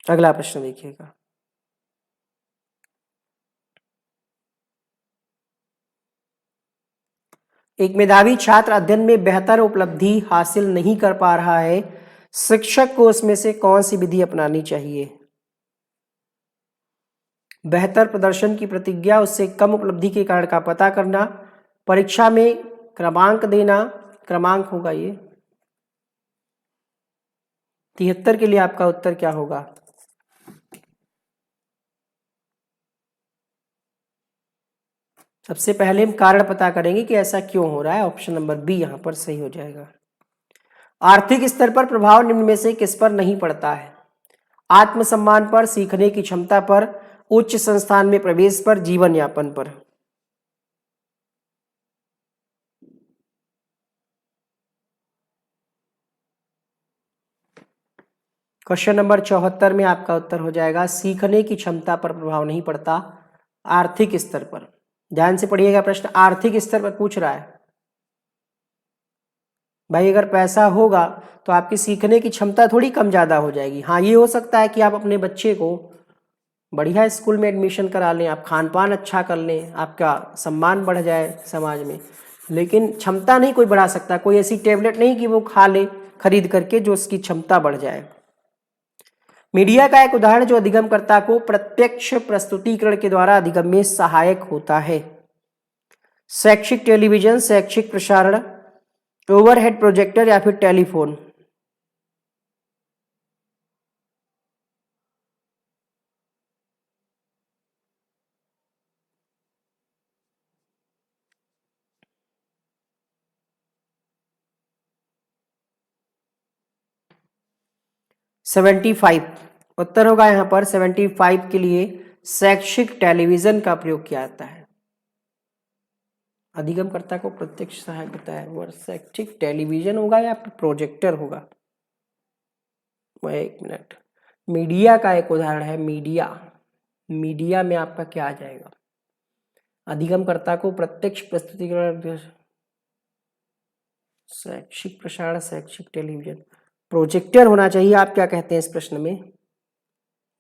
अगला प्रश्न देखिएगा, एक मेधावी छात्र अध्ययन में बेहतर उपलब्धि हासिल नहीं कर पा रहा है, शिक्षक को उसमें से कौन सी विधि अपनानी चाहिए? बेहतर प्रदर्शन की प्रतिज्ञा, उससे कम उपलब्धि के कारण का पता करना, परीक्षा में क्रमांक देना, क्रमांक होगा ये 73 के लिए आपका उत्तर क्या होगा? सबसे पहले हम कारण पता करेंगे कि ऐसा क्यों हो रहा है। ऑप्शन नंबर बी यहां पर सही हो जाएगा। आर्थिक स्तर पर प्रभाव निम्न में से किस पर नहीं पड़ता है? आत्मसम्मान पर, सीखने की क्षमता पर, उच्च संस्थान में प्रवेश पर, जीवन यापन पर। क्वेश्चन नंबर 74 में आपका उत्तर हो जाएगा सीखने की क्षमता पर प्रभाव नहीं पड़ता, आर्थिक स्तर पर। ध्यान से पढ़िएगा, प्रश्न आर्थिक स्तर पर पूछ रहा है। भाई अगर पैसा होगा तो आपकी सीखने की क्षमता थोड़ी कम ज़्यादा हो जाएगी। हाँ, ये हो सकता है कि आप अपने बच्चे को बढ़िया स्कूल में एडमिशन करा लें, आप खान पान अच्छा कर लें, आपका सम्मान बढ़ जाए समाज में, लेकिन क्षमता नहीं कोई बढ़ा सकता। कोई ऐसी टेबलेट नहीं कि वो खा ले खरीद करके जो उसकी क्षमता बढ़ जाए। मीडिया का एक उदाहरण जो अधिगमकर्ता को प्रत्यक्ष प्रस्तुतिकरण के द्वारा अधिगम में सहायक होता है। शैक्षिक टेलीविजन, शैक्षिक प्रसारण, ओवरहेड प्रोजेक्टर या फिर टेलीफोन। सेवेंटी 75 उत्तर होगा यहाँ पर। 75 के लिए शैक्षिक टेलीविजन का प्रयोग किया जाता है। अधिगमकर्ता को प्रत्यक्ष सहायक होता है वो शैक्षिक टेलीविजन होगा या प्रोजेक्टर होगा? एक मिनट, मीडिया का एक उदाहरण है। मीडिया, मीडिया में आपका क्या आ जाएगा? अधिगमकर्ता को प्रत्यक्ष प्रस्तुतिकरण, शैक्षिक प्रसारण, शैक्षिक टेलीविजन, प्रोजेक्टर होना चाहिए। आप क्या कहते हैं इस प्रश्न में?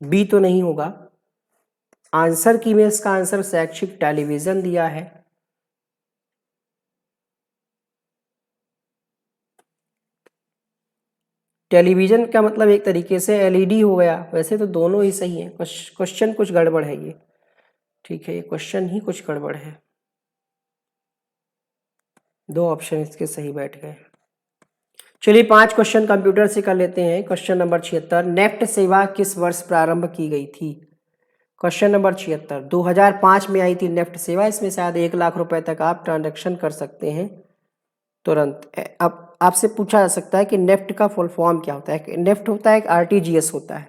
बी तो नहीं होगा। आंसर की में इसका आंसर शैक्षिक टेलीविजन दिया है। टेलीविजन का मतलब एक तरीके से एलईडी हो गया। वैसे तो दोनों ही सही है, क्वेश्चन कुछ गड़बड़ है ये। ठीक है, ये क्वेश्चन ही कुछ गड़बड़ है। दो ऑप्शन इसके सही बैठ गए। चलिए 5 क्वेश्चन कंप्यूटर से कर लेते हैं। क्वेश्चन नंबर 76, नेफ्ट सेवा किस वर्ष प्रारंभ की गई थी? क्वेश्चन नंबर 76, 2005 में आई थी नेफ्ट सेवा। इसमें शायद 1 लाख रुपए तक आप ट्रांजैक्शन कर सकते हैं तुरंत। अब आपसे पूछा जा सकता है कि नेफ्ट का फुल फॉर्म क्या होता है? नेफ्ट होता है एक आरटीजीएस होता है।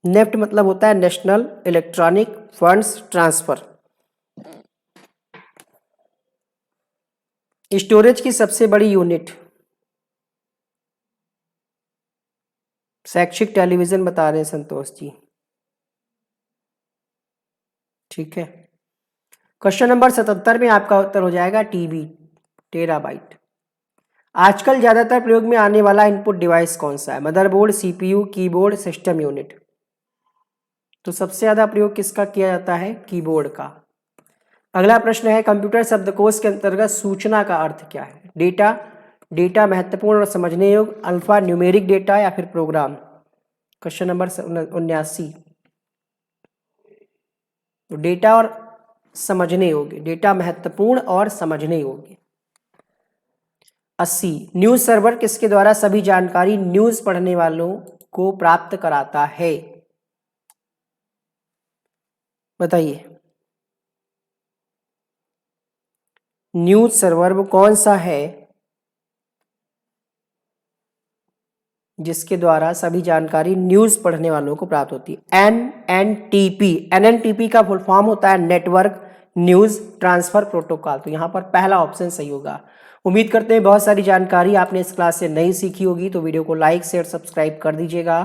नेफ्ट मतलब होता है national electronic funds transfer. Storage की सबसे बड़ी यूनिट, शैक्षिक टेलीविजन बता रहे हैं संतोष जी। ठीक है, क्वेश्चन नंबर 77 में आपका उत्तर हो जाएगा टीबी, टेराबाइट। आजकल ज्यादातर प्रयोग में आने वाला इनपुट डिवाइस कौन सा है? Motherboard, CPU, keyboard, system unit. तो सबसे ज्यादा प्रयोग किसका किया जाता है? कीबोर्ड का। अगला प्रश्न है कंप्यूटर शब्दकोश के अंतर्गत सूचना का अर्थ क्या है? डेटा, डेटा महत्वपूर्ण और समझने योग्य, अल्फा न्यूमेरिक डेटा या फिर प्रोग्राम। क्वेश्चन नंबर 79, तो डेटा और समझने योग्य, डेटा महत्वपूर्ण और समझने योग्य। 80, न्यूज सर्वर किसके द्वारा सभी जानकारी न्यूज पढ़ने वालों को प्राप्त कराता है? बताइए, न्यूज सर्वर वो कौन सा है जिसके द्वारा सभी जानकारी न्यूज पढ़ने वालों को प्राप्त होती है? एनएनटीपी। एनएनटीपी का फुल फॉर्म होता है नेटवर्क न्यूज ट्रांसफर प्रोटोकॉल। तो यहाँ पर पहला ऑप्शन सही होगा। उम्मीद करते हैं बहुत सारी जानकारी आपने इस क्लास से नहीं सीखी होगी। तो वीडियो को लाइक शेयर सब्सक्राइब कर दीजिएगा।